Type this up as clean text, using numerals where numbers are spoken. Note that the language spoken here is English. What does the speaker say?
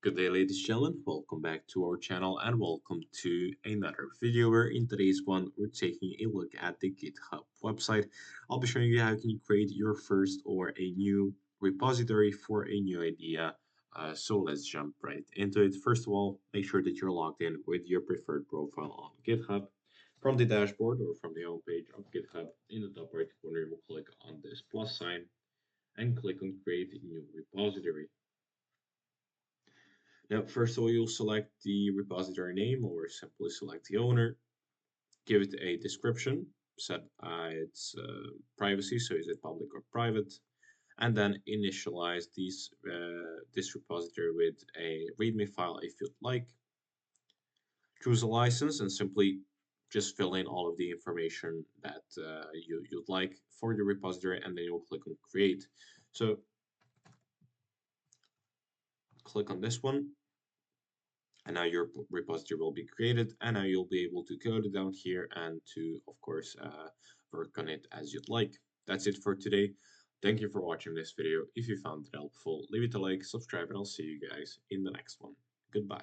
Good day, ladies and gentlemen. Welcome back to our channel and welcome to another video where in today's one we're taking a look at the GitHub website. I'll be showing you how you can create your first or a new repository for a new idea. So let's jump right into it. First of all, make sure that you're logged in with your preferred profile on GitHub. From the dashboard or from the homepage of GitHub, in the top right corner, you will click on this plus sign and click on create a new repository. Now, first of all, you'll select the repository name or simply select the owner. Give it a description, set its privacy, so is it public or private, and then initialize this repository with a README file if you'd like. Choose a license and simply just fill in all of the information that you'd like for the repository, and then you'll click on create. So click on this one, and now your repository will be created, and now you'll be able to go down here and to of course work on it as you'd like. That's it for today. Thank you for watching this video. If you found it helpful, leave it a like, subscribe, and I'll see you guys in the next one. Goodbye.